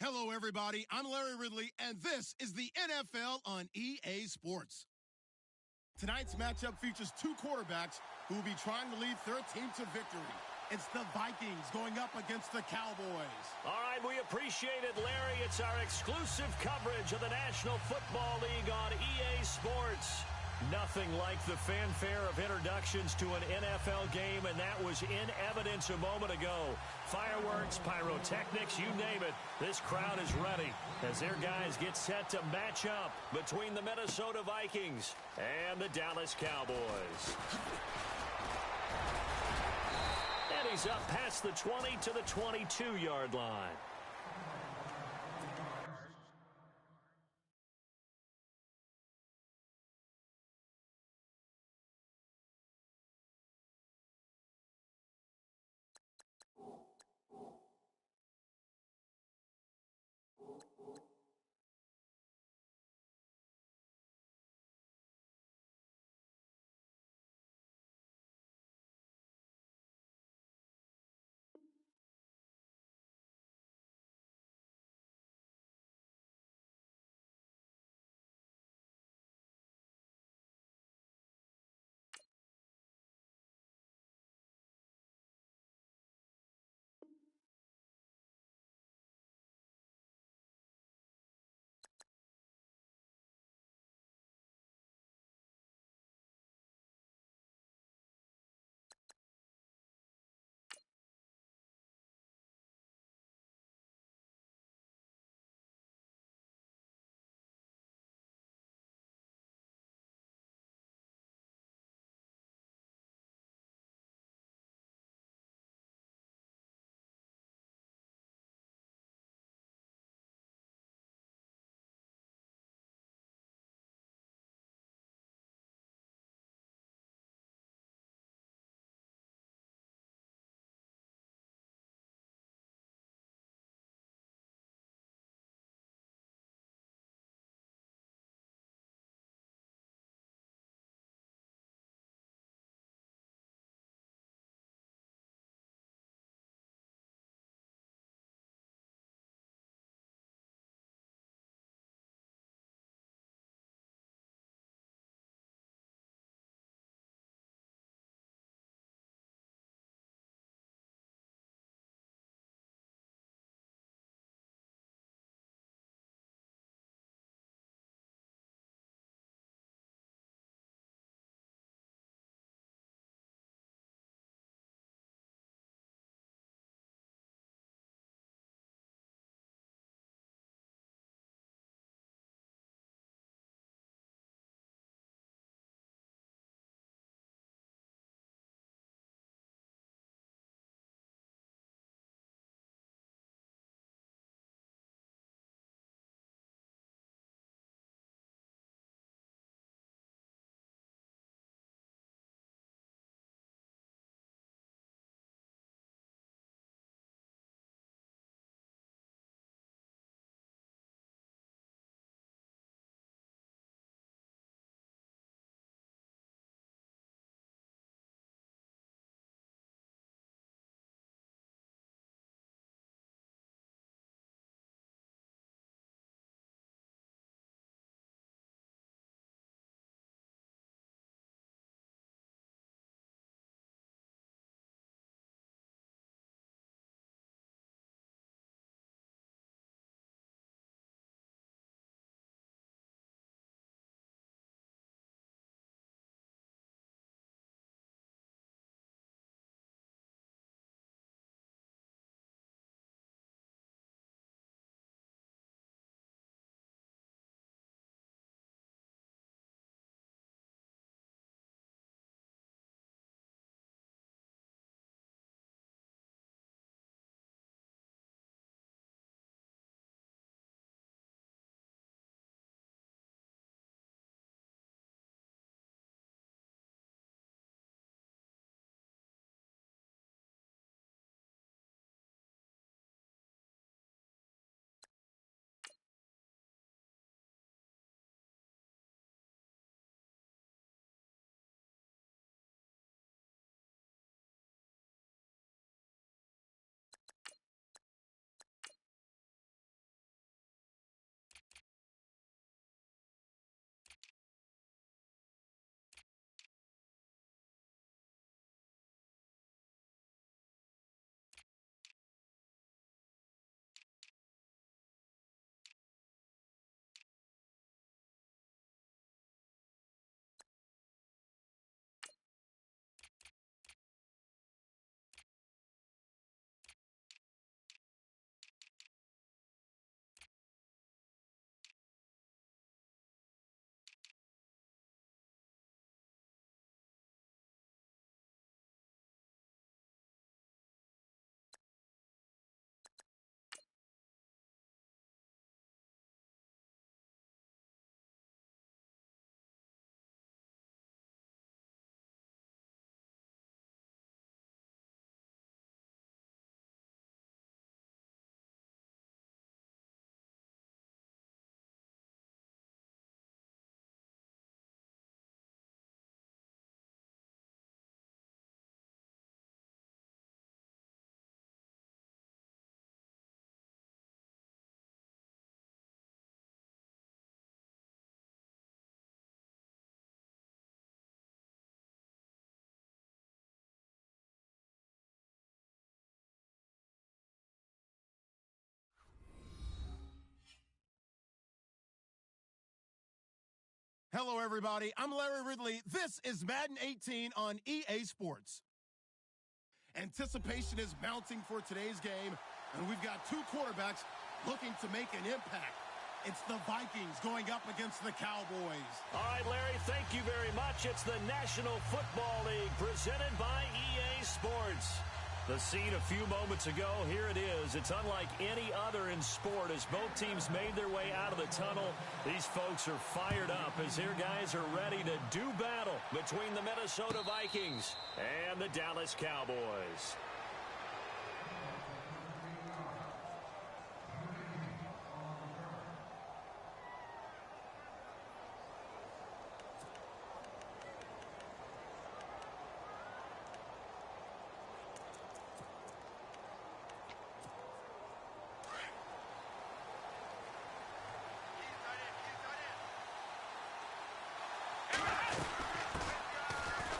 Hello, everybody. I'm Larry Ridley, and this is the NFL on EA Sports. Tonight's matchup features two quarterbacks who will be trying to lead their team to victory. It's the Vikings going up against the Cowboys. All right, we appreciate it, Larry. It's our exclusive coverage of the National Football League on EA Sports. Nothing like the fanfare of introductions to an NFL game, and that was in evidence a moment ago. Fireworks, pyrotechnics, you name it. This crowd is ready as their guys get set to match up between the Minnesota Vikings and the Dallas Cowboys. And he's up past the 20 to the 22-yard line. Hello, everybody. I'm Larry Ridley. This is Madden 18 on EA Sports. Anticipation is mounting for today's game, and we've got two quarterbacks looking to make an impact. It's the Vikings going up against the Cowboys. All right, Larry, thank you very much. It's the National Football League presented by EA Sports. The scene a few moments ago, here it is. It's unlike any other in sport as both teams made their way out of the tunnel. These folks are fired up as their guys are ready to do battle between the Minnesota Vikings and the Dallas Cowboys.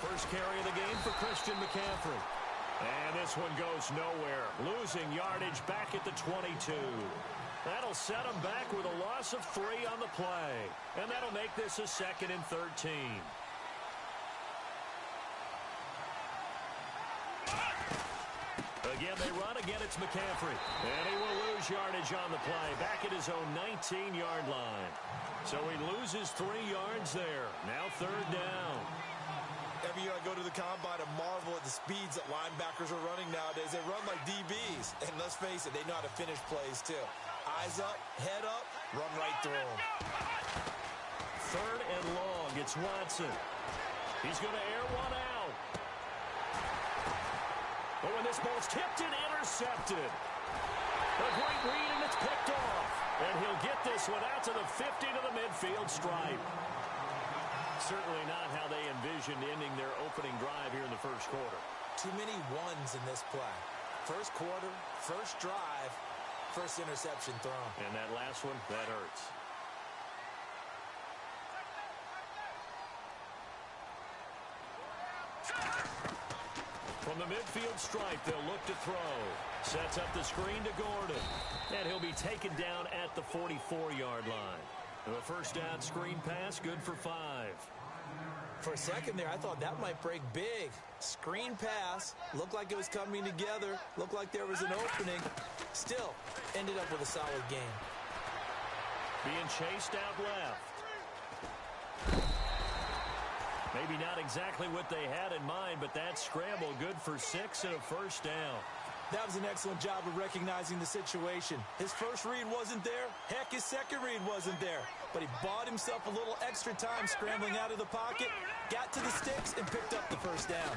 First carry of the game for Christian McCaffrey. And this one goes nowhere. Losing yardage back at the 22. That'll set him back with a loss of 3 on the play. And that'll make this a 2nd and 13. Again, they run. Again, it's McCaffrey. And he will lose yardage on the play. Back at his own 19-yard line. So he loses 3 yards there. Now 3rd down. Every year I go to the combine and marvel at the speeds that linebackers are running nowadays. They run like DBs. And let's face it, they know how to finish plays too. Eyes up, head up, run right through them. 3rd and long. It's Watson. He's going to air one out. Oh, and this ball's tipped and intercepted. A great read, and it's picked off. And he'll get this one out to the 50 to the midfield stripe. Certainly not how they envisioned ending their opening drive here in the first quarter. Too many ones in this play. First quarter, first drive, first interception thrown. And that last one, that hurts. From the midfield stripe, they'll look to throw. Sets up the screen to Gordon. And he'll be taken down at the 44-yard line. The first down screen pass, good for 5. For a second there, I thought that might break big. Screen pass, looked like it was coming together, looked like there was an opening. Still, ended up with a solid game. Being chased out left. Maybe not exactly what they had in mind, but that scramble good for 6 and a first down. That was an excellent job of recognizing the situation. His first read wasn't there. Heck, his second read wasn't there. But he bought himself a little extra time scrambling out of the pocket, got to the sticks, and picked up the first down.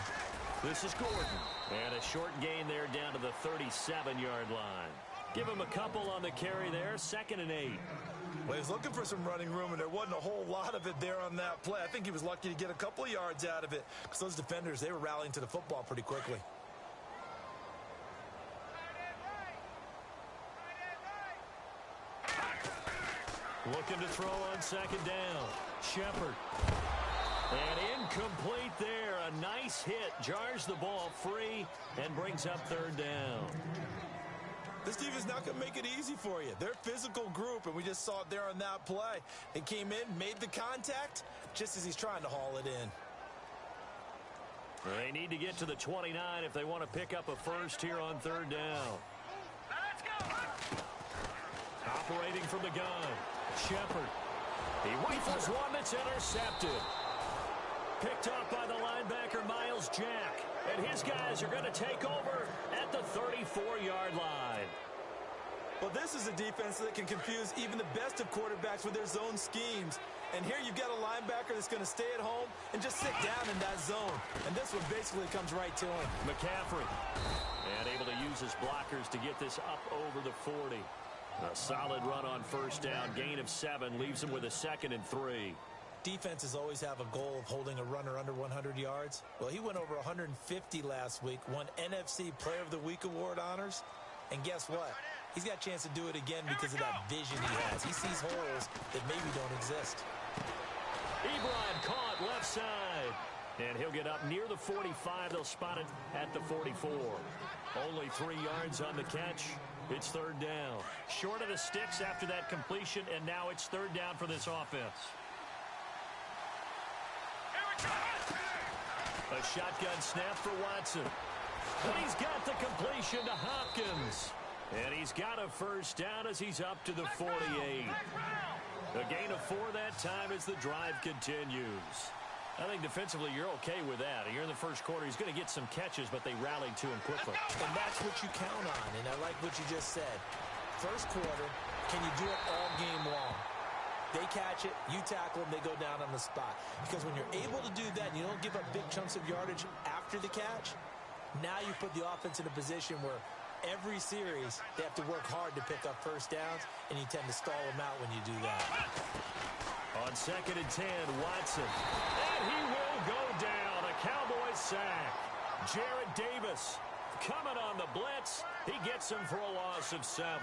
This is Gordon. And a short gain there down to the 37-yard line. Give him a couple on the carry there, 2nd and 8. Well, he was looking for some running room, and there wasn't a whole lot of it there on that play. I think he was lucky to get a couple of yards out of it because those defenders, they were rallying to the football pretty quickly. Looking to throw on 2nd down. Shepard. And incomplete there. A nice hit. Jars the ball free and brings up 3rd down. This team is not going to make it easy for you. They're a physical group, and we just saw it there on that play. They came in, made the contact, just as he's trying to haul it in. They need to get to the 29 if they want to pick up a first here on 3rd down. Let's go. Operating from the gun. Shepard. He rifles one that's intercepted. Picked up by the linebacker, Miles Jack. And his guys are going to take over at the 34-yard line. Well, this is a defense that can confuse even the best of quarterbacks with their zone schemes. And here you've got a linebacker that's going to stay at home and just sit down in that zone. And this one basically comes right to him. McCaffrey. And able to use his blockers to get this up over the 40. A solid run on first down. Gain of 7 leaves him with a 2nd and 3. Defenses always have a goal of holding a runner under 100 yards. Well, he went over 150 last week, won NFC Player of the Week award honors. And guess what? He's got a chance to do it again because of that vision he has. He sees holes that maybe don't exist. Ebron caught left side. And he'll get up near the 45. They'll spot it at the 44. Only 3 yards on the catch. It's 3rd down. Short of the sticks after that completion, and now it's 3rd down for this offense. A shotgun snap for Watson. And he's got the completion to Hopkins. And he's got a first down as he's up to the 48. A gain of 4 that time as the drive continues. I think defensively you're okay with that. You're in the first quarter. He's going to get some catches, but they rallied to him quickly. And that's what you count on. And I like what you just said. First quarter, can you do it all game long? They catch it, you tackle them, they go down on the spot. Because when you're able to do that and you don't give up big chunks of yardage after the catch, now you put the offense in a position where every series they have to work hard to pick up first downs, and you tend to stall them out when you do that. On 2nd and 10, Watson. And he will go down. A Cowboys sack. Jarrad Davis coming on the blitz. He gets him for a loss of 7.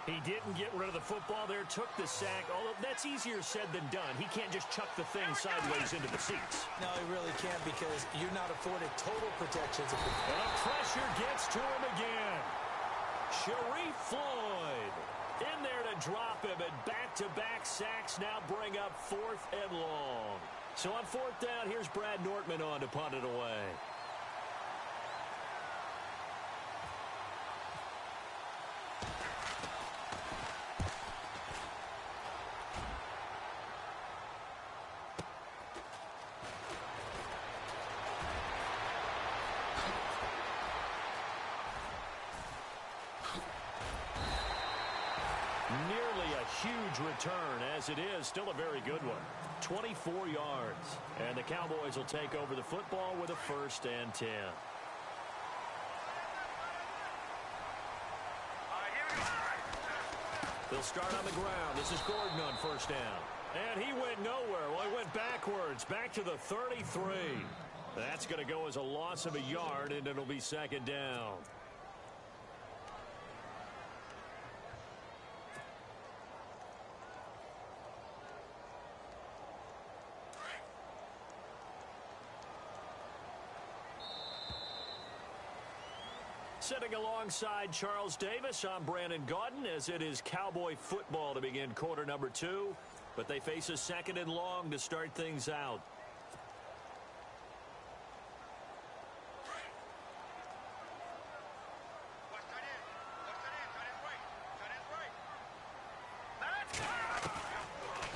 He didn't get rid of the football there, took the sack, although that's easier said than done. He can't just chuck the thing sideways into the seats. No, he really can't because you're not afforded total protections. And the pressure gets to him again. Sharif Floyd in there to drop him, and back-to-back sacks now bring up 4th and long. So on 4th down, here's Brad Nortman on to punt it away. Nearly a huge return, as it is still a very good one. 24 yards. And the Cowboys will take over the football with a 1st and 10. They'll start on the ground. This is Gordon on 1st down. And he went nowhere. Well, he went backwards, back to the 33. That's going to go as a loss of a yard, and it'll be 2nd down. Sitting alongside Charles Davis, I'm Brandon Gaudin, as it is Cowboy football to begin quarter number 2. But they face a 2nd and long to start things out.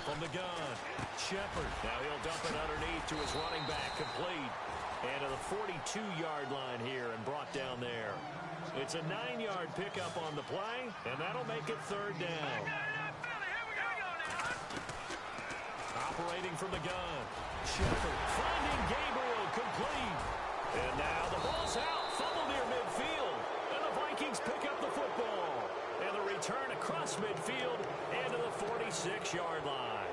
From the gun, Shepard. Now he'll dump it underneath to his running back, complete. And to the 42-yard line here and brought down there. It's a 9-yard pickup on the play, and that'll make it 3rd down. Operating from the gun, Shepard finding Gabriel, complete. And now the ball's out, fumble near midfield. And the Vikings pick up the football. And the return across midfield and to the 46-yard line.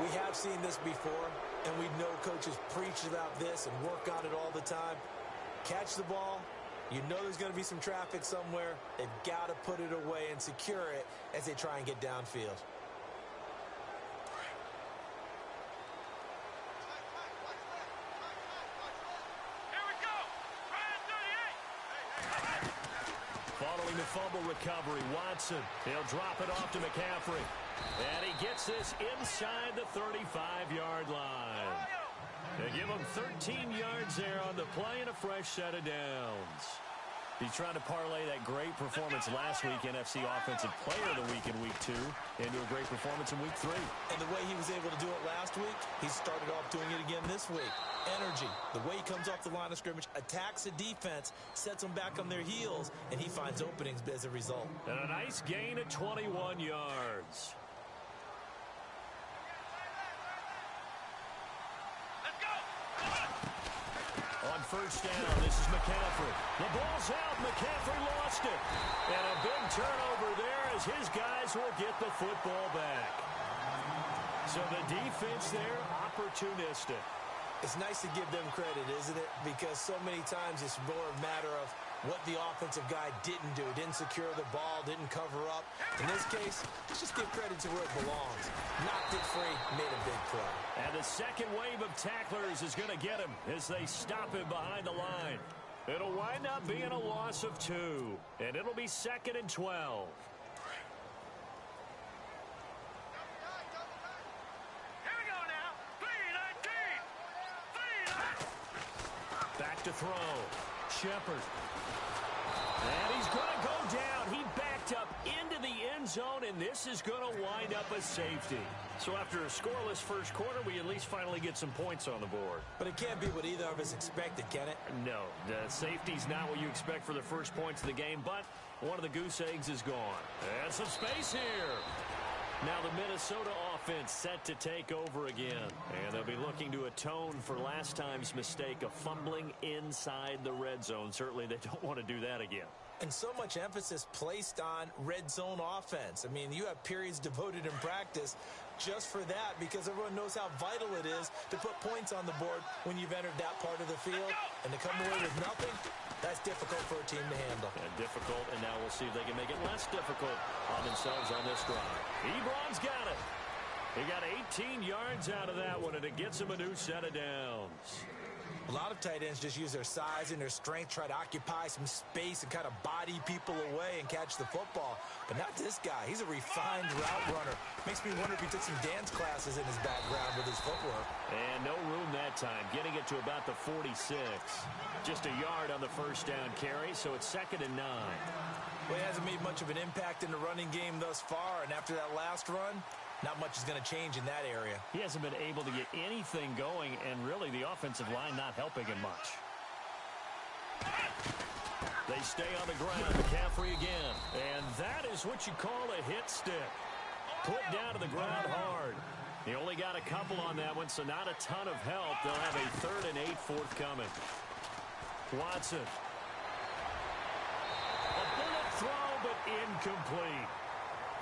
We have seen this before, and we know coaches preach about this and work on it all the time. Catch the ball. You know there's going to be some traffic somewhere. They've got to put it away and secure it as they try and get downfield. Following the fumble recovery, Watson. He'll drop it off to McCaffrey. And he gets this inside the 35-yard line. They give him 13 yards there on the play and a fresh set of downs. He's trying to parlay that great performance last week, NFC Offensive Player of the Week in Week 2, into a great performance in Week 3. And the way he was able to do it last week, he started off doing it again this week. Energy, the way he comes off the line of scrimmage, attacks the defense, sets them back on their heels, and he finds openings as a result. And a nice gain of 21 yards. On 1st down, this is McCaffrey. The ball's out. McCaffrey lost it. And a big turnover there as his guys will get the football back. So the defense there, opportunistic. It's nice to give them credit, isn't it? Because so many times it's more a matter of what the offensive guy didn't do. Didn't secure the ball, didn't cover up. In this case, let's just give credit to where it belongs. Knocked it free, made a big play. And the second wave of tacklers is going to get him as they stop him behind the line. It'll wind up being a loss of 2, and it'll be 2nd and 12. to throw. Shepard. And he's going to go down. He backed up into the end zone, and this is going to wind up a safety. So after a scoreless first quarter, we at least finally get some points on the board. But it can't be what either of us expected, can it? No, the safety's not what you expect for the first points of the game, but one of the goose eggs is gone. And some space here. Now the Minnesota offense set to take over again. And they'll be looking to atone for last time's mistake of fumbling inside the red zone. Certainly they don't want to do that again. And so much emphasis placed on red zone offense. I mean, you have periods devoted in practice just for that because everyone knows how vital it is to put points on the board when you've entered that part of the field. And to come away with nothing, that's difficult for a team to handle. And difficult, and now we'll see if they can make it less difficult on themselves on this drive. Ebron's got it. He got 18 yards out of that one, and it gets him a new set of downs. A lot of tight ends just use their size and their strength, try to occupy some space and kind of body people away and catch the football. But not this guy. He's a refined route runner. Makes me wonder if he took some dance classes in his background with his footwork. And no room that time, getting it to about the 46. Just a yard on the first down carry, so it's 2nd and 9. Well, he hasn't made much of an impact in the running game thus far, and after that last run, not much is going to change in that area. He hasn't been able to get anything going, and really the offensive line not helping him much. They stay on the ground. McCaffrey again. And that is what you call a hit stick. Put down to the ground hard. He only got a couple on that one, so not a ton of help. They'll have a 3rd and 8 forthcoming. Watson. A bullet throw, but incomplete.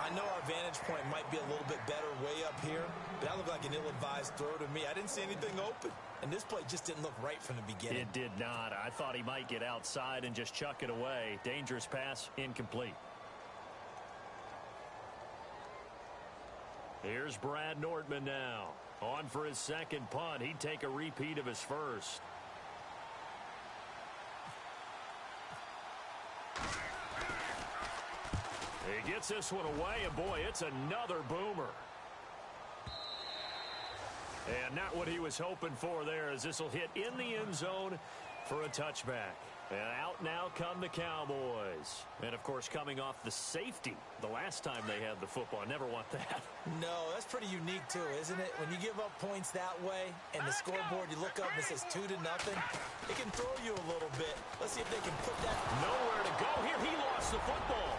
I know our vantage point might be a little bit better way up here, but that looked like an ill-advised throw to me. I didn't see anything open, and this play just didn't look right from the beginning. It did not. I thought he might get outside and just chuck it away. Dangerous pass, incomplete. Here's Brad Nordman now. On for his second punt. He'd take a repeat of his first. He gets this one away, and boy, it's another boomer. And not what he was hoping for there, as this will hit in the end zone for a touchback. And out now come the Cowboys. And, of course, coming off the safety the last time they had the football. Never want that. No, that's pretty unique, too, isn't it? When you give up points that way and the scoreboard, you look up and it says 2-0, it can throw you a little bit. Let's see if they can put that. Nowhere to go here. He lost the football.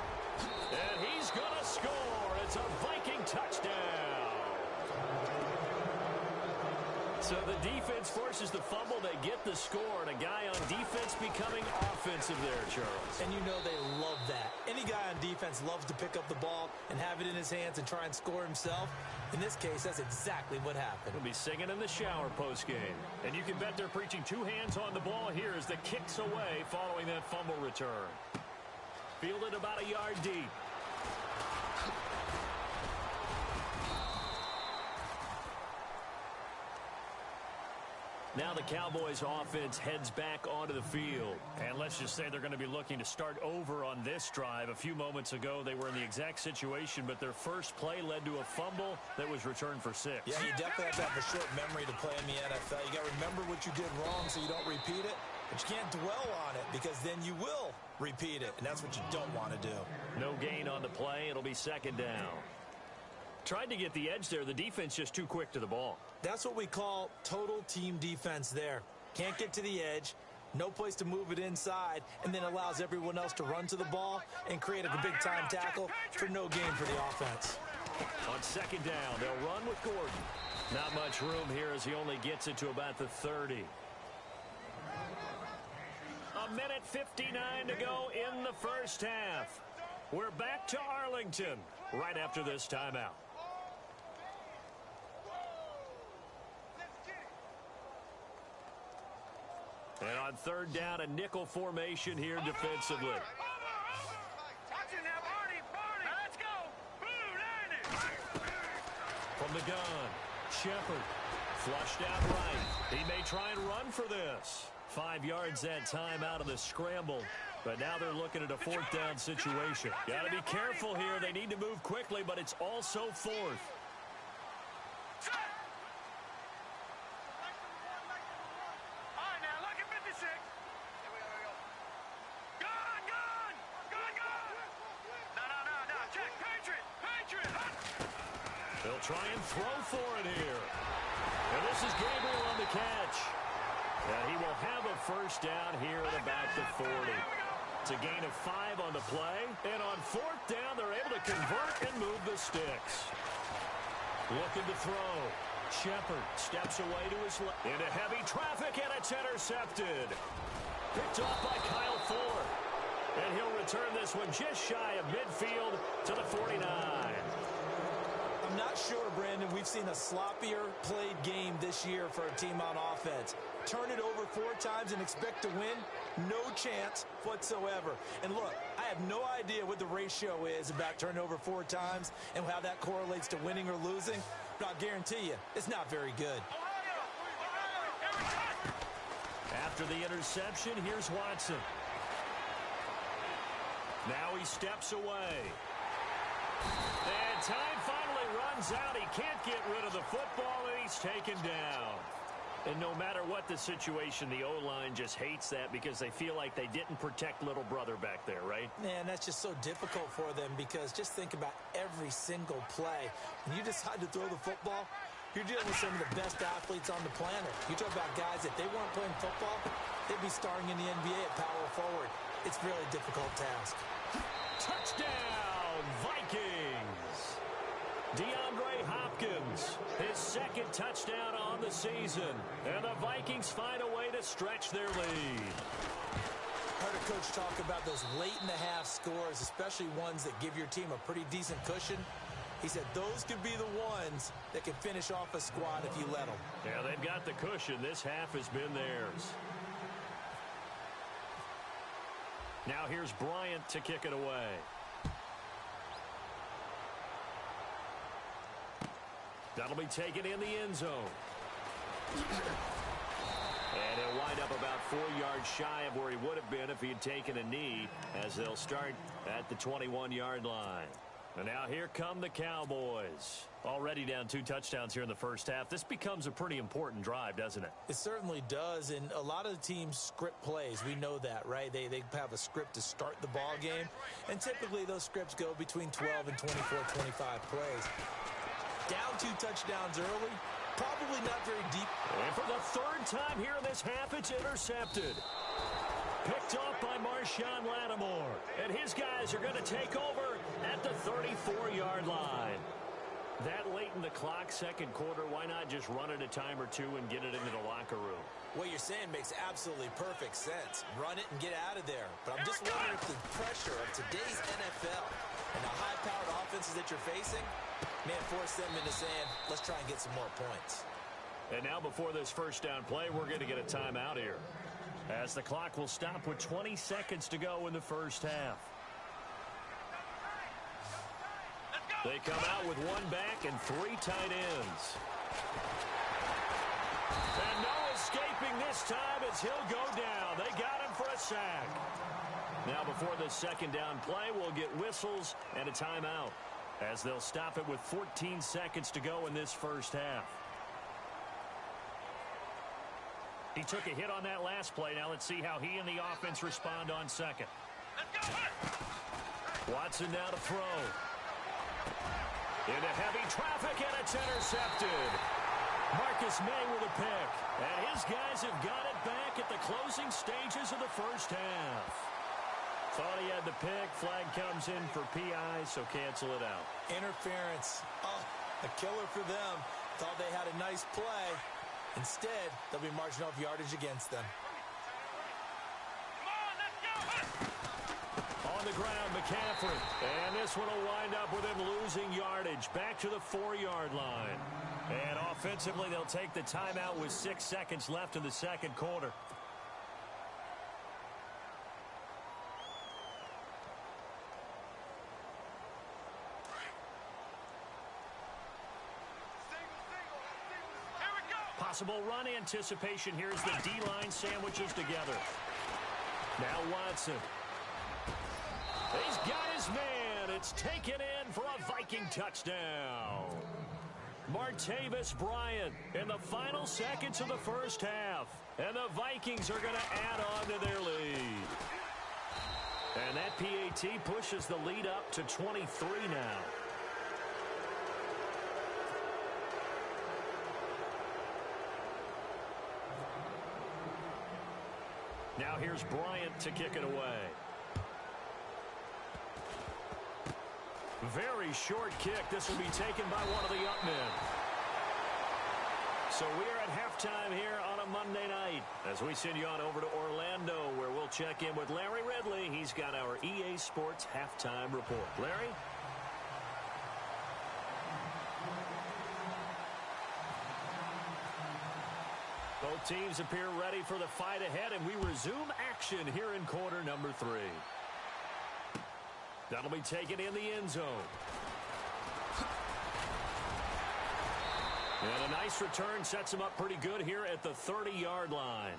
And he's going to score. It's a Viking touchdown. So the defense forces the fumble. They get the score, and a guy on defense becoming offensive there, Charles. And you know they love that. Any guy on defense loves to pick up the ball and have it in his hands and try and score himself. In this case, that's exactly what happened. He'll be singing in the shower postgame. And you can bet they're preaching 2 hands on the ball here as the kick's away following that fumble return. Fielded about a yard deep. Now the Cowboys offense heads back onto the field. And let's just say they're going to be looking to start over on this drive. A few moments ago, they were in the exact situation, but their first play led to a fumble that was returned for 6. Yeah, you definitely have to have a short memory to play in the NFL. You got to remember what you did wrong so you don't repeat it. But you can't dwell on it because then you will repeat it, and that's what you don't want to do. No gain on the play. It'll be 2nd down. Tried to get the edge there. The defense just too quick to the ball. That's what we call total team defense there. Can't get to the edge, no place to move it inside, and then allows everyone else to run to the ball and create a big-time tackle for no gain for the offense. On 2nd down, they'll run with Gordon. Not much room here as he only gets it to about the 30. A minute 59 to go in the first half. We're back to Arlington right after this timeout. And on 3rd down, a nickel formation here defensively. From the gun, Shepard flushed out right. He may try and run for this. 5 yards that time out of the scramble. But now they're looking at a 4th down situation. Got to be careful here. They need to move quickly, but it's also 4th. They'll try and throw for it here. And this is Gabriel on the catch. And he will have a first down here at about the 40. It's a gain of 5 on the play. And on 4th down, they're able to convert and move the sticks. Looking to throw. Shepard steps away to his left. Into heavy traffic, and it's intercepted. Picked off by Kyle Ford. And he'll return this one just shy of midfield to the 49. I'm not sure, Brandon, we've seen a sloppier played game this year for a team on offense. Turn it over 4 times and expect to win? No chance whatsoever. And look, I have no idea what the ratio is about turning over 4 times and how that correlates to winning or losing, but I'll guarantee you, it's not very good. After the interception, here's Watson. Now he steps away. And time finally runs out. He can't get rid of the football, and he's taken down. And no matter what the situation, the O-line just hates that because they feel like they didn't protect little brother back there, right? Man, that's just so difficult for them because just think about every single play. When you decide to throw the football, you're dealing with some of the best athletes on the planet. You talk about guys, if they weren't playing football, they'd be starring in the NBA at power forward. It's a really difficult task. Touchdown, Vikings! DeAndre Hopkins, his 2nd touchdown on the season. And the Vikings find a way to stretch their lead. Heard a coach talk about those late-in-the-half scores, especially ones that give your team a pretty decent cushion. He said those could be the ones that can finish off a squad if you let them. Yeah, they've got the cushion. This half has been theirs. Now here's Bryant to kick it away. That'll be taken in the end zone. And he'll wind up about 4 yards shy of where he would have been if he had taken a knee, as they'll start at the 21-yard line. And now here come the Cowboys. Already down 2 touchdowns here in the first half. This becomes a pretty important drive, doesn't it? It certainly does, and a lot of the teams script plays. We know that, right? They have a script to start the ball game, and typically those scripts go between 12 and 24, 25 plays. Down 2 touchdowns early, probably not very deep. And for the 3rd time here in this half, it's intercepted. Picked off by Marshawn Lattimore. And his guys are going to take over at the 34-yard line. That late in the clock, 2nd quarter, why not just run it a time or 2 and get it into the locker room? What you're saying makes absolutely perfect sense. Run it and get out of there. But I'm just wondering if the pressure of today's NFL and the high-powered offenses that you're facing may force them into saying, let's try and get some more points. And now before this first down play, we're going to get a timeout here, as the clock will stop with 20 seconds to go in the first half. They come out with 1 back and 3 tight ends. And no escaping this time as he'll go down. They got him for a sack. Now before the 2nd down play, we'll get whistles and a timeout, as they'll stop it with 14 seconds to go in this first half. He took a hit on that last play. Now let's see how he and the offense respond on 2nd. Watson now to throw. Into heavy traffic, and it's intercepted. Marcus May with a pick. And his guys have got it back at the closing stages of the first half. Thought he had the pick. Flag comes in for PI, so cancel it out. Interference. Oh, a killer for them. Thought they had a nice play. Instead, they'll be marching off yardage against them. On the ground, McCaffrey. And this one will wind up with him losing yardage. Back to the 4-yard line. And offensively, they'll take the timeout with 6 seconds left in the 2nd quarter. Possible run anticipation here as the D-line sandwiches together. Now Watson. He's got his man. It's taken in for a Viking touchdown. Martavis Bryant in the final seconds of the first half. And the Vikings are going to add on to their lead. And that PAT pushes the lead up to 23 now. Now here's Bryant to kick it away. Very short kick. This will be taken by one of the up men. So we are at halftime here on a Monday night as we send you on over to Orlando, where we'll check in with Larry Ridley. He's got our EA Sports halftime report. Larry? Both teams appear ready for the fight ahead, and we resume action here in quarter number 3. That'll be taken in the end zone. And a nice return sets him up pretty good here at the 30-yard line.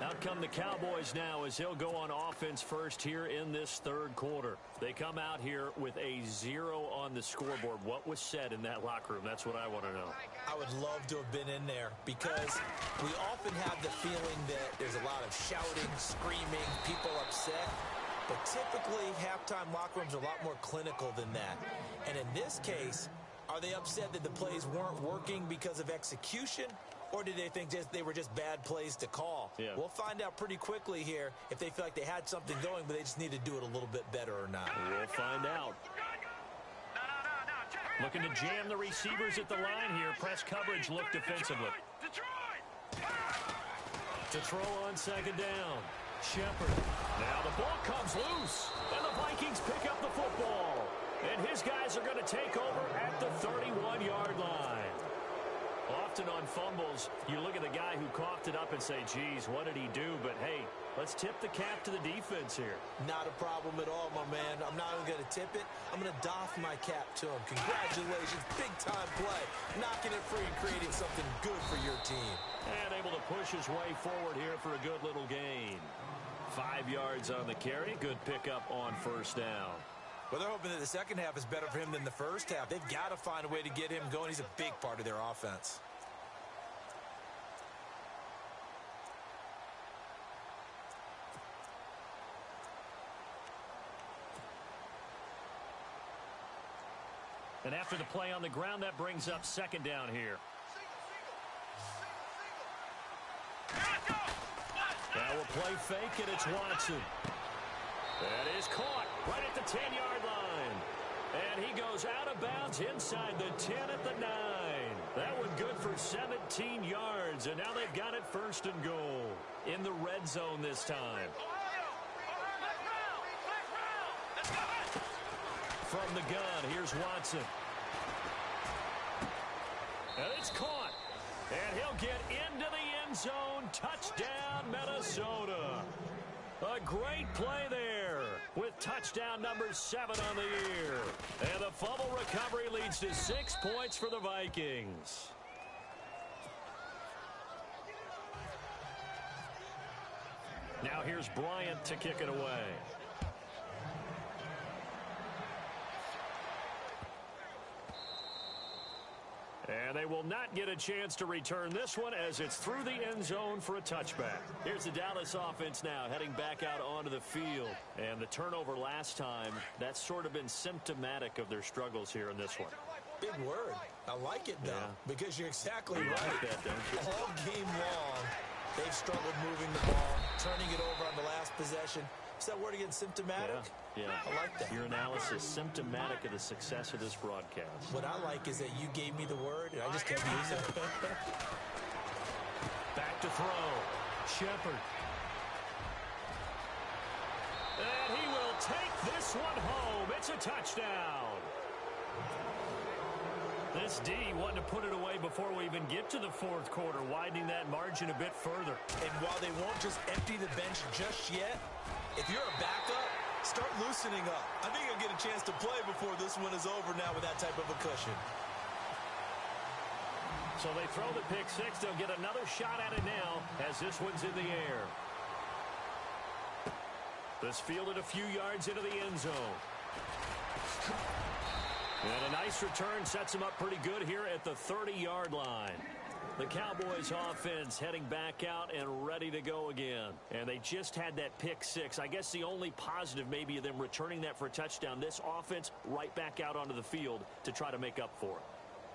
Out come the Cowboys now as he'll go on offense first here in this third quarter. They come out here with a 0 on the scoreboard. What was said in that locker room? That's what I want to know. I would love to have been in there because we often have the feeling that there's a lot of shouting, screaming, people upset. But typically, halftime locker rooms are a lot more clinical than that. And in this case, are they upset that the plays weren't working because of execution? Or did they think they were just bad plays to call? Yeah. We'll find out pretty quickly here if they feel like they had something going, but they just need to do it a little bit better or not. We'll find out. Looking to jam the receivers at the line here. Press coverage, look defensively. To throw on second down. Shepard. Now the ball comes loose, and the Vikings pick up the football. And his guys are going to take over at the 31-yard line. Often on fumbles, you look at the guy who coughed it up and say, geez, what did he do? But, hey, let's tip the cap to the defense here. Not a problem at all, my man. I'm not even going to tip it. I'm going to doff my cap to him. Congratulations, big-time play. Knocking it free and creating something good for your team. And able to push his way forward here for a good little gain. 5 yards on the carry. Good pickup on first down. Well, they're hoping that the second half is better for him than the first half. They've got to find a way to get him going. He's a big part of their offense. And after the play on the ground, that brings up second down here. Now we'll play fake, and it's Watson. That is caught right at the 10-yard line. And he goes out of bounds inside the 10 at the 9. That one good for 17 yards, and now they've got it first and goal in the red zone this time. From the gun, here's Watson. And it's caught. And he'll get into the end zone. Touchdown, Minnesota. A great play there with touchdown number 7 on the year. And the fumble recovery leads to 6 points for the Vikings. Now here's Bryant to kick it away. And they will not get a chance to return this one as it's through the end zone for a touchback. Here's the Dallas offense now heading back out onto the field. And the turnover last time, that's sort of been symptomatic of their struggles here in this one. Big word. I like it, though, because you're exactly right. Like that, don't you? All game long, they've struggled moving the ball, turning it over on the last possession. Is that word again, symptomatic? Yeah. I like that. Your analysis, symptomatic of the success of this broadcast. What I like is that you gave me the word, and I just kept using it. Back to throw. Shepard. And he will take this one home. It's a touchdown. This D wanting to put it away before we even get to the fourth quarter, widening that margin a bit further. And while they won't just empty the bench just yet, if you're a backup, start loosening up. I think you'll get a chance to play before this one is over now with that type of a cushion. So they throw the pick six. They'll get another shot at it now as this one's in the air. This fielded a few yards into the end zone. And a nice return sets him up pretty good here at the 30-yard line. The Cowboys offense heading back out and ready to go again. And they just had that pick six. I guess the only positive maybe of them returning that for a touchdown. This offense right back out onto the field to try to make up for it.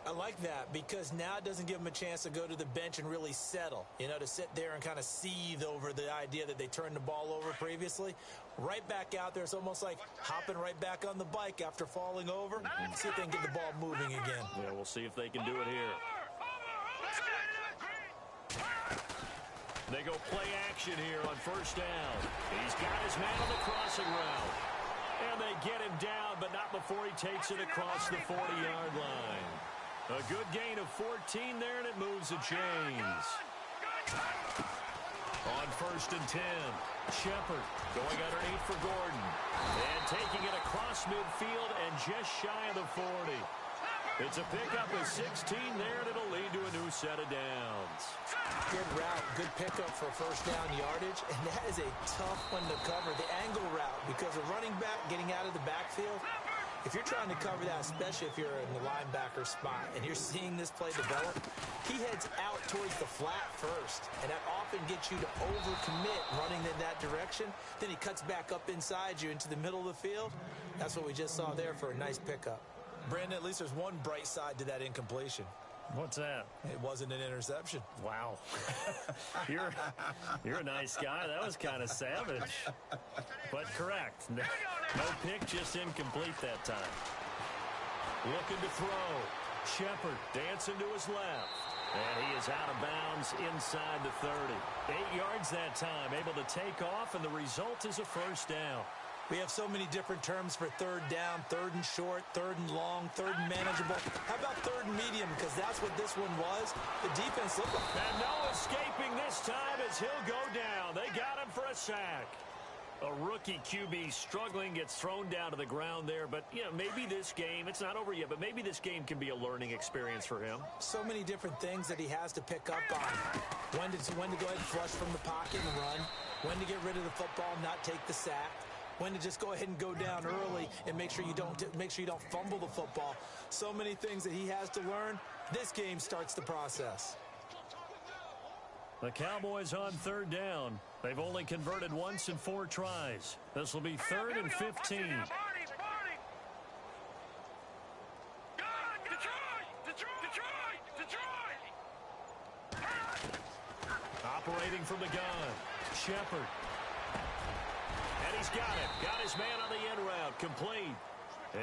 I like that because now it doesn't give them a chance to go to the bench and really settle, to sit there and kind of seethe over the idea that they turned the ball over previously. Right back out there, it's almost like hopping right back on the bike after falling over. See if they can get the ball moving again. Yeah, we'll see if they can do it here. They go play action here on first down. He's got his man on the crossing route. And they get him down, but not before he takes it across the 40-yard line. A good gain of 14 there, and it moves the chains. On first and 10, Shepard going underneath for Gordon. And taking it across midfield and just shy of the 40. It's a pickup of 16 there, and it'll lead to a new set of downs. Good route, good pickup for first down yardage, and that is a tough one to cover, the angle route, because a running back getting out of the backfield, if you're trying to cover that, especially if you're in the linebacker spot and you're seeing this play develop, he heads out towards the flat first, and that often gets you to overcommit running in that direction. Then he cuts back up inside you into the middle of the field. That's what we just saw there for a nice pickup. Brandon, at least there's one bright side to that incompletion. What's that? It wasn't an interception. Wow. You're a nice guy. That was kind of savage. But correct. No pick, just incomplete that time. Looking to throw. Shepard dancing to his left. And he is out of bounds inside the 30. 8 yards that time, able to take off, and the result is a first down. We have so many different terms for third down, third and short, third and long, third and manageable. How about third and medium? Because that's what this one was. The defense looked like. And no escaping this time as he'll go down. They got him for a sack. A rookie QB struggling, gets thrown down to the ground there. But, maybe this game, it's not over yet, but maybe this game can be a learning experience for him. So many different things that he has to pick up on. When to go ahead and flush from the pocket and run. When to get rid of the football and not take the sack. When to just go ahead and go down early and make sure you don't fumble the football. So many things that he has to learn. This game starts the process. The Cowboys on third down. They've only converted once in 4 tries. This will be 3rd and 15. Operating from the gun. Shepard. And he's got it. Got his man on the end route. Complete.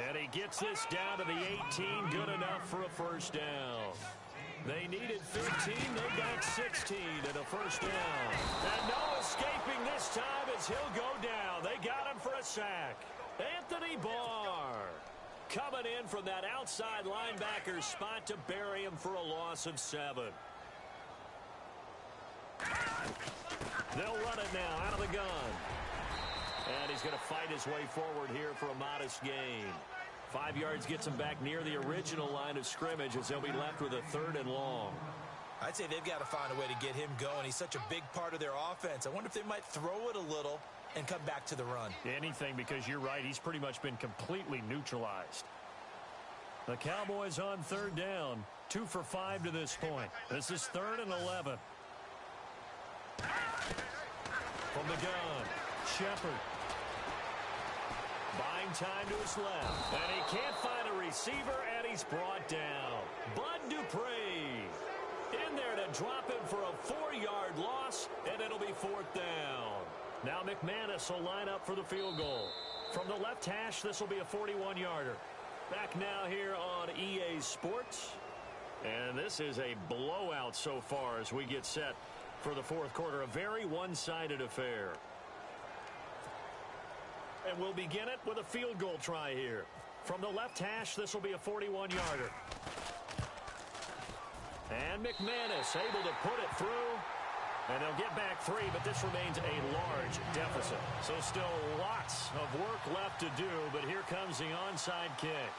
And he gets this down to the 18. Good enough for a first down. They needed 15. They got 16 and a first down. And no escaping this time as he'll go down. They got him for a sack. Anthony Barr coming in from that outside linebacker spot to bury him for a loss of 7. They'll run it now out of the gun. And he's going to fight his way forward here for a modest gain. 5 yards gets him back near the original line of scrimmage as they'll be left with a 3rd and long. I'd say they've got to find a way to get him going. He's such a big part of their offense. I wonder if they might throw it a little and come back to the run. Anything, because you're right. He's pretty much been completely neutralized. The Cowboys on third down. 2 for 5 to this point. This is 3rd and 11. From the gun, Shepard. Buying time to his left. And he can't find a receiver, and he's brought down. Bud Dupree in there to drop him for a 4-yard loss, and it'll be 4th down. Now McManus will line up for the field goal. From the left hash, this will be a 41-yarder. Back now here on EA Sports. And this is a blowout so far as we get set for the 4th quarter. A very one-sided affair. And we'll begin it with a field goal try here. From the left hash, this will be a 41-yarder. And McManus able to put it through. And they'll get back 3, but this remains a large deficit. So still lots of work left to do, but here comes the onside kick.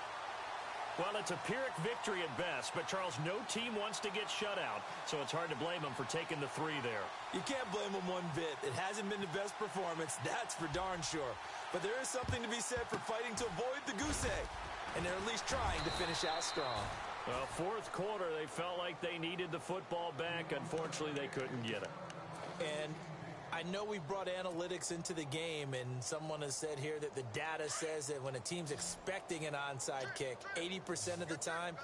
Well, it's a Pyrrhic victory at best, but, Charles, no team wants to get shut out, so it's hard to blame them for taking the 3 there. You can't blame them one bit. It hasn't been the best performance, that's for darn sure. But there is something to be said for fighting to avoid the goose egg, and they're at least trying to finish out strong. Well, 4th quarter, they felt like they needed the football back. Unfortunately, they couldn't get it. And I know we brought analytics into the game, and someone has said here that the data says that when a team's expecting an onside kick, 80% of the time,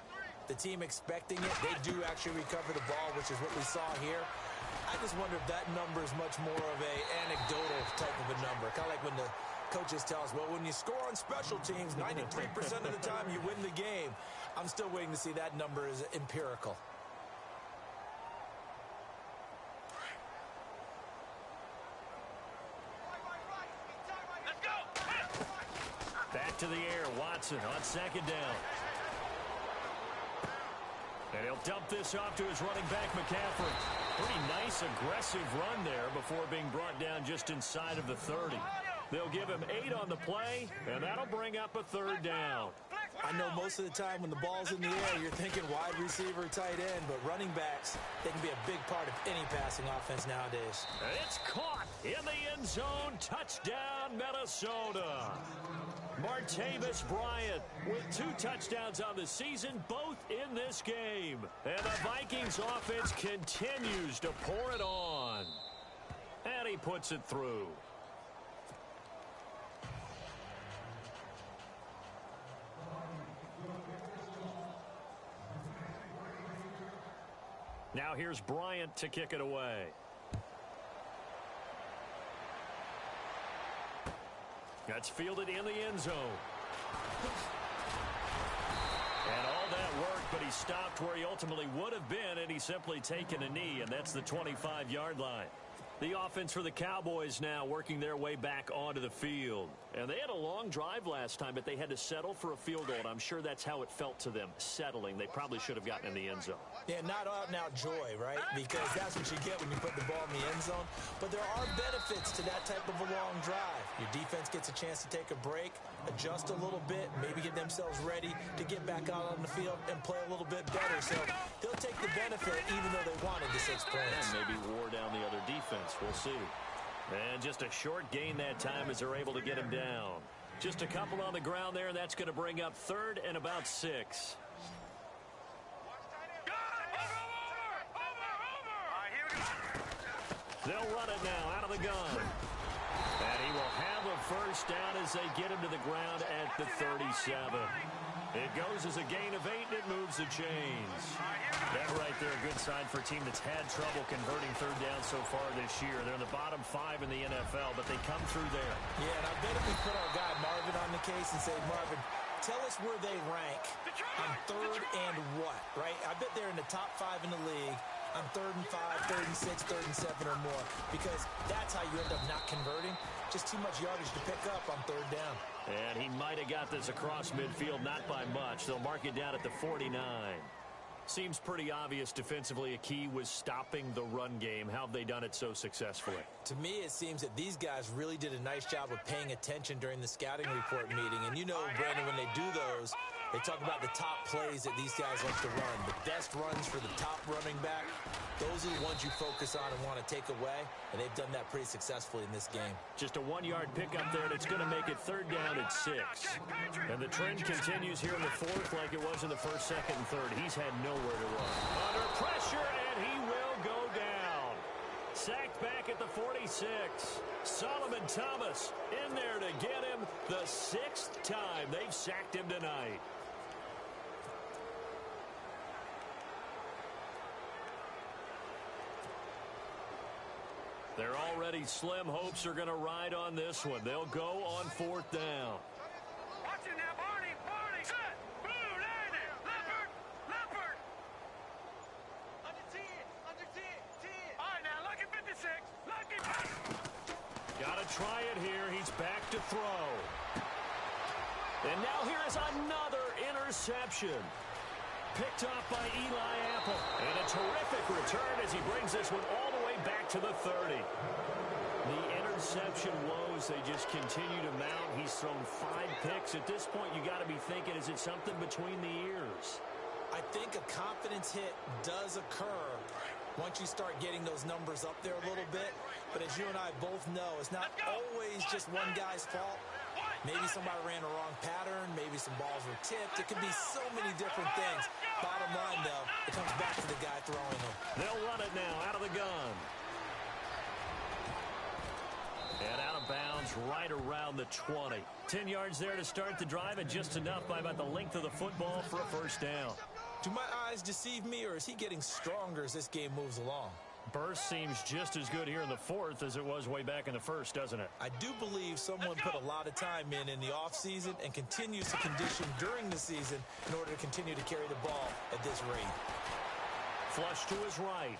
the team expecting it, they do actually recover the ball, which is what we saw here. I just wonder if that number is much more of a anecdotal type of a number. Kind of like when the coaches tell us, well, when you score on special teams, 93% of the time you win the game. I'm still waiting to see that number is empirical. Back to the air, Watson on second down. And he'll dump this off to his running back, McCaffrey. Pretty nice, aggressive run there before being brought down just inside of the 30. They'll give him 8 on the play, and that'll bring up a third down. I know most of the time when the ball's in the air, you're thinking wide receiver, tight end, but running backs, they can be a big part of any passing offense nowadays. It's caught in the end zone. Touchdown, Minnesota. Martavis Bryant with 2 touchdowns on the season, both in this game. And the Vikings offense continues to pour it on. And he puts it through. Now here's Bryant to kick it away. That's fielded in the end zone. And all that worked, but he stopped where he ultimately would have been, and he's simply taken a knee, and that's the 25-yard line. The offense for the Cowboys now working their way back onto the field. And they had a long drive last time, but they had to settle for a field goal, and I'm sure that's how it felt to them, settling. They probably should have gotten in the end zone. Yeah, not out-and-out joy, right? Because that's what you get when you put the ball in the end zone. But there are benefits to that type of a long drive. Your defense gets a chance to take a break, adjust a little bit, maybe get themselves ready to get back out on the field and play a little bit better. So they'll take the benefit even though they wanted the 6 points. And maybe wore down the other defense. We'll see. And just a short gain that time as they're able to get him down. Just a couple on the ground there, and that's going to bring up 3rd and about 6. They'll run it now out of the gun. And he will have a first down as they get him to the ground at the 37. It goes as a gain of 8, and it moves the chains. That right there, a good sign for a team that's had trouble converting third down so far this year. They're in the bottom 5 in the NFL, but they come through there. Yeah, and I bet if we put our guy Marvin on the case and say, Marvin, tell us where they rank on 3rd and what, right? I bet they're in the top 5 in the league on 3rd and 5, 3rd and 6, 3rd and 7 or more, because that's how you end up not converting. Just too much yardage to pick up on 3rd down. And he might have got this across midfield, not by much. They'll mark it down at the 49. Seems pretty obvious defensively a key was stopping the run game. How have they done it so successfully? To me, it seems that these guys really did a nice job of paying attention during the scouting report meeting. And you know, Brandon, when they do those, they talk about the top plays that these guys like to run. The best runs for the top running back, those are the ones you focus on and want to take away. And they've done that pretty successfully in this game. Just a 1-yard pickup there, and it's going to make it 3rd down at 6. And the trend continues here in the 4th like it was in the 1st, 2nd, and 3rd. He's had nowhere to run. Under pressure, and he will go down. Sacked back at the 46. Solomon Thomas in there to get him the 6th time they've sacked him tonight. They're already slim hopes are going to ride on this one. They'll go on 4th down. Watch it now, Barney. Set. Blue, landing. Leopard. Under 10. All right, now, lucky 56. Lucky. Got to try it here. He's back to throw. And now here is another interception. Picked off by Eli Apple. And a terrific return as he brings this one all the way back to the 30. The interception woes, they just continue to mount. He's thrown 5 picks. At this point, you got to be thinking, is it something between the ears? I think a confidence hit does occur once you start getting those numbers up there a little bit. But as you and I both know, it's not always just one guy's fault. Maybe somebody ran a wrong pattern. Maybe some balls were tipped. It could be so many different things. Bottom line, though, it comes back to the guy throwing them. They'll run it now out of the gun. And out of bounds right around the 20. 10 yards there to start the drive, and just enough by about the length of the football for a first down. Do my eyes deceive me, or is he getting stronger as this game moves along? Burst seems just as good here in the fourth as it was way back in the first, doesn't it? I do believe someone put a lot of time in the offseason and continues to condition during the season in order to continue to carry the ball at this rate. Flush to his right.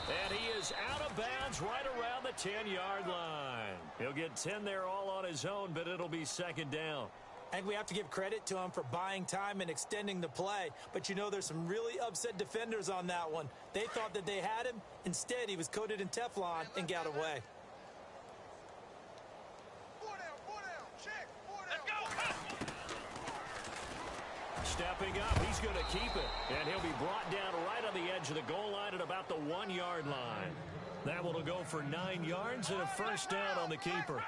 And he is out of bounds right around the 10-yard line. He'll get 10 there all on his own, but it'll be second down. I think we have to give credit to him for buying time and extending the play. But, you know, there's some really upset defenders on that one. They thought that they had him. Instead, he was coated in Teflon and got away. Stepping up, he's going to keep it. And he'll be brought down right on the edge of the goal line at about the 1-yard line. That one will go for 9 yards and a first down on the keeper.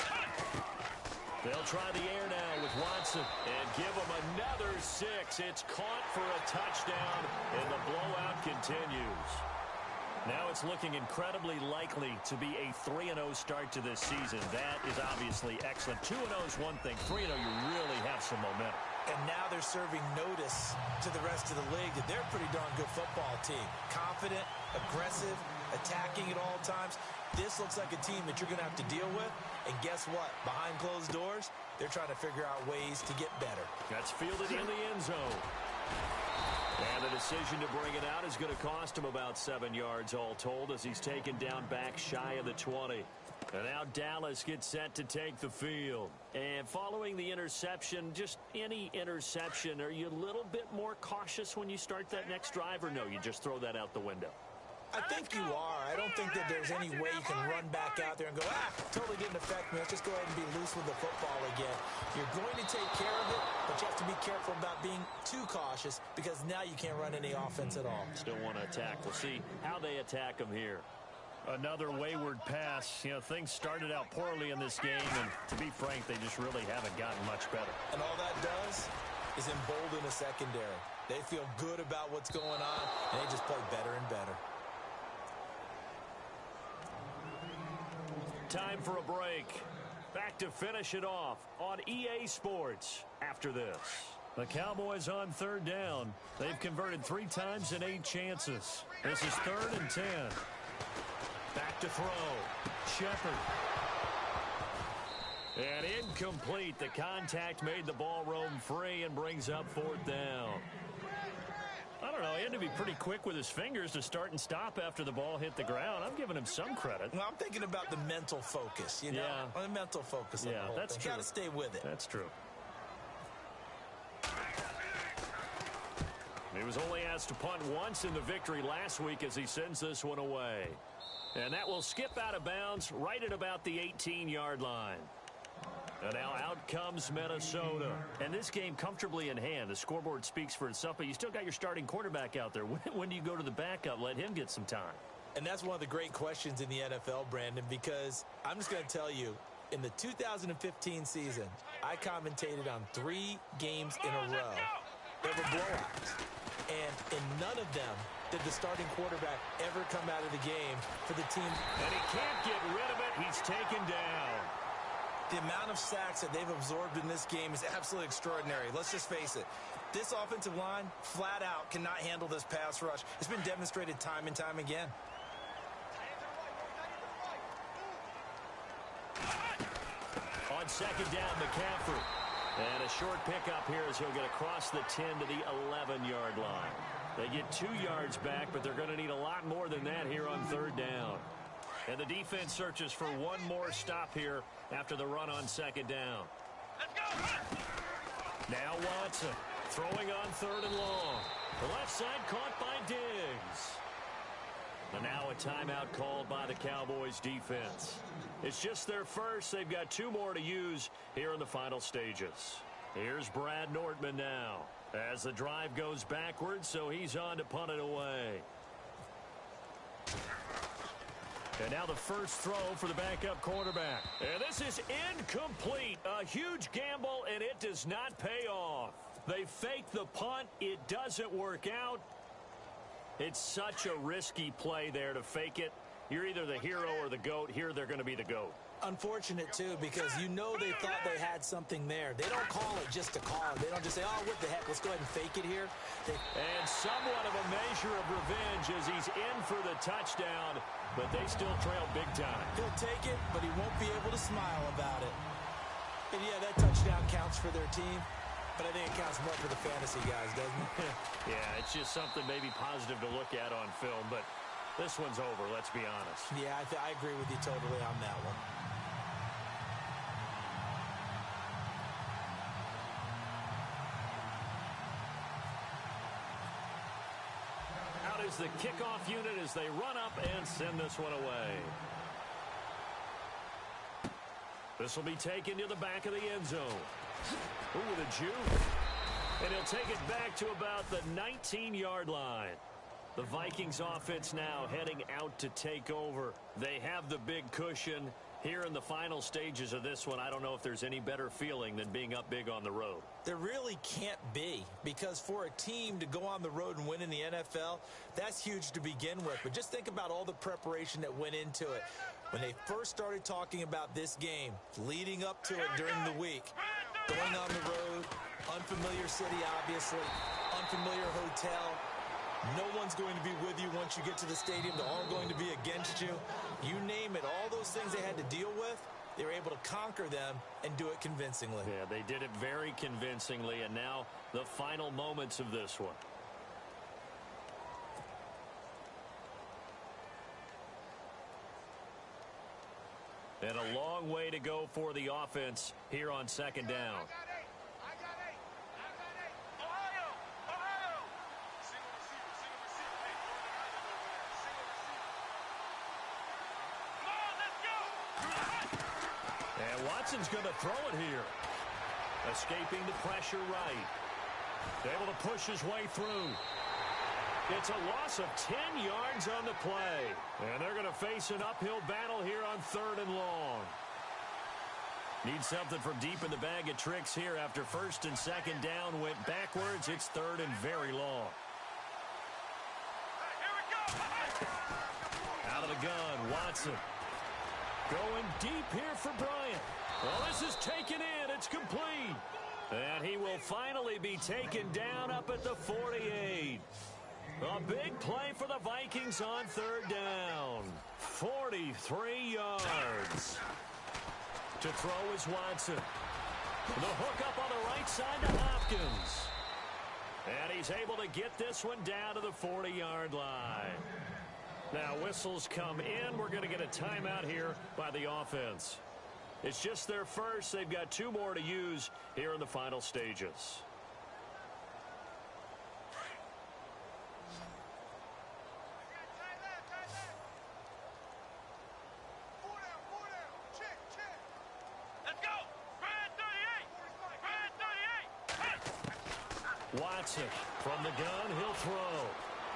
They'll try the air now with Watson and give him another 6. It's caught for a touchdown, and the blowout continues. Now it's looking incredibly likely to be a 3-0 start to this season. That is obviously excellent. 2-0 is one thing. 3-0, you really have some momentum. And now they're serving notice to the rest of the league that they're a pretty darn good football team. Confident, aggressive, attacking at all times. This looks like a team that you're going to have to deal with. And guess what? Behind closed doors, they're trying to figure out ways to get better. That's fielded in the end zone. And the decision to bring it out is going to cost him about 7 yards all told as he's taken down back shy of the 20. And now Dallas gets set to take the field. And following the interception, just any interception, are you a little bit more cautious when you start that next drive, or no, you just throw that out the window? I think you are. I don't think that there's any way you can run back out there and go, totally didn't affect me. Let's just go ahead and be loose with the football again. You're going to take care of it, but you have to be careful about being too cautious because now you can't run any offense at all. Still want to attack. We'll see how they attack him here. Another wayward pass. You know, things started out poorly in this game, and to be frank, they just really haven't gotten much better. And all that does is embolden a secondary. They feel good about what's going on, and they just play better and better. Time for a break. Back to finish it off on EA Sports after this. The Cowboys on third down. They've converted 3 times in 8 chances. This is 3rd and 10. Back to throw. Shepard. And incomplete. The contact made the ball roam free and brings up 4th down. I don't know. He had to be pretty quick with his fingers to start and stop after the ball hit the ground. I'm giving him some credit. Well, I'm thinking about the mental focus, you know? Yeah. The mental focus on the whole that's thing. true. Got to stay with it. That's true. He was only asked to punt once in the victory last week as he sends this one away. And that will skip out of bounds right at about the 18-yard line. And now out comes Minnesota. And this game comfortably in hand. The scoreboard speaks for itself, but you still got your starting quarterback out there. When do you go to the backup? Let him get some time. And that's one of the great questions in the NFL, Brandon, because I'm just going to tell you, in the 2015 season, I commentated on 3 games in a row. They were blowouts. And in none of them did the starting quarterback ever come out of the game for the team. And he can't get rid of it. He's taken down. The amount of sacks that they've absorbed in this game is absolutely extraordinary. Let's just face it. This offensive line, flat out, cannot handle this pass rush. It's been demonstrated time and time again. On second down, McCaffrey. And a short pickup here as he'll get across the 10 to the 11-yard line. They get 2 yards back, but they're going to need a lot more than that here on third down. And the defense searches for one more stop here after the run on second down. Let's go! Now Watson throwing on 3rd and long. The left side caught by Diggs. And now a timeout called by the Cowboys defense. It's just their first. They've got 2 more to use here in the final stages. Here's Brad Nortman now as the drive goes backwards, so he's on to punt it away. And now the first throw for the backup quarterback. And this is incomplete. A huge gamble, and it does not pay off. They fake the punt. It doesn't work out. It's such a risky play there to fake it. You're either the hero or the GOAT. Here they're going to be the GOAT. Unfortunate, too, because you know they thought they had something there. They don't call it just to call it. They don't just say, oh, what the heck, let's go ahead and fake it here. And somewhat of a measure of revenge as he's in for the touchdown, but they still trail big time. He'll take it, but he won't be able to smile about it. And, yeah, that touchdown counts for their team, but I think it counts more for the fantasy guys, doesn't it? Yeah, it's just something maybe positive to look at on film, but this one's over, let's be honest. Yeah, I agree with you totally on that one. Out is the kickoff unit as they run up and send this one away. This will be taken to the back of the end zone. Ooh, with a juke. And he'll take it back to about the 19-yard line. The Vikings offense now heading out to take over. They have the big cushion. Here in the final stages of this one, I don't know if there's any better feeling than being up big on the road. There really can't be, because for a team to go on the road and win in the NFL, that's huge to begin with. But just think about all the preparation that went into it. When they first started talking about this game, leading up to it during the week, going on the road, unfamiliar city, obviously, unfamiliar hotel. No one's going to be with you once you get to the stadium. They're all going to be against you. You name it, all those things they had to deal with, they were able to conquer them and do it convincingly. Yeah, they did it very convincingly, and now the final moments of this one. And a long way to go for the offense here on second down. And Watson's going to throw it here. Escaping the pressure right. Able to push his way through. It's a loss of 10 yards on the play. And they're going to face an uphill battle here on 3rd and long. Need something from deep in the bag of tricks here after 1st and 2nd down went backwards. It's 3rd and very long. Out of the gun, Watson. Going deep here for Bryant. Well, this is taken in. It's complete. And he will finally be taken down up at the 48. A big play for the Vikings on 3rd down. 43 yards. To throw is Watson. The hook up on the right side to Hopkins. And he's able to get this one down to the 40-yard line. Now, whistles come in. We're going to get a timeout here by the offense. It's just their first. They've got 2 more to use here in the final stages. Watson from the gun, he'll throw.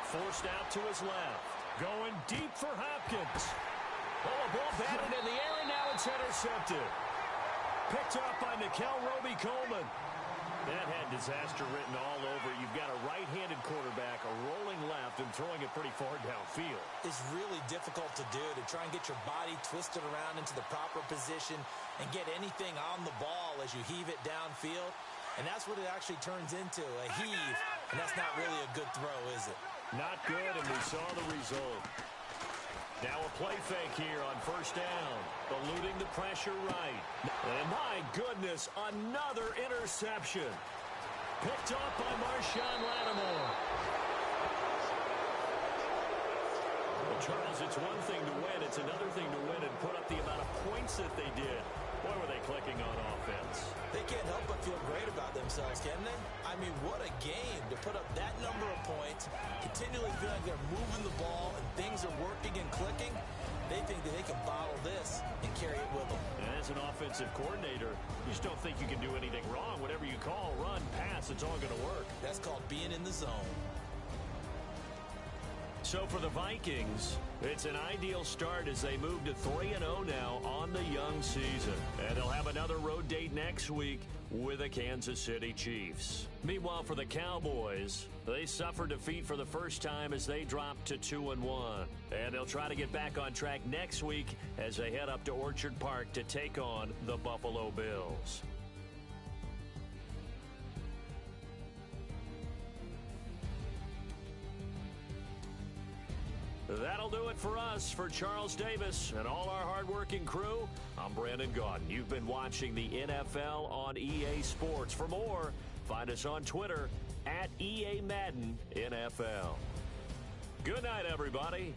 Forced out to his left. Going deep for Hopkins. Oh, a ball batted in the air, and now it's intercepted. Picked up by Nickel Roby-Coleman. That had disaster written all over. You've got a right-handed quarterback, a rolling left, and throwing it pretty far downfield. It's really difficult to do, to try and get your body twisted around into the proper position and get anything on the ball as you heave it downfield. And that's what it actually turns into, a heave. And that's not really a good throw, is it? Not good, and we saw the result. Now a play fake here on 1st down. Eluding the pressure right. And my goodness, another interception. Picked up by Marshawn Lattimore. Well, Charles, it's one thing to win. It's another thing to win and put up the amount of points that they did. Boy, were they clicking on offense. They can't help but feel great about themselves, can they? I mean, what a game to put up that number of points, continually feel like they're moving the ball and things are working and clicking. They think that they can bottle this and carry it with them. And as an offensive coordinator, you just don't think you can do anything wrong. Whatever you call, run, pass, it's all going to work. That's called being in the zone. So for the Vikings, it's an ideal start as they move to 3-0 now on the young season. And they'll have another road date next week with the Kansas City Chiefs. Meanwhile, for the Cowboys, they suffered defeat for the first time as they dropped to 2-1. And they'll try to get back on track next week as they head up to Orchard Park to take on the Buffalo Bills. That'll do it for us. For Charles Davis and all our hardworking crew, I'm Brandon Gaudin. You've been watching the NFL on EA Sports. For more, find us on Twitter @EA Madden NFL. Good night, everybody.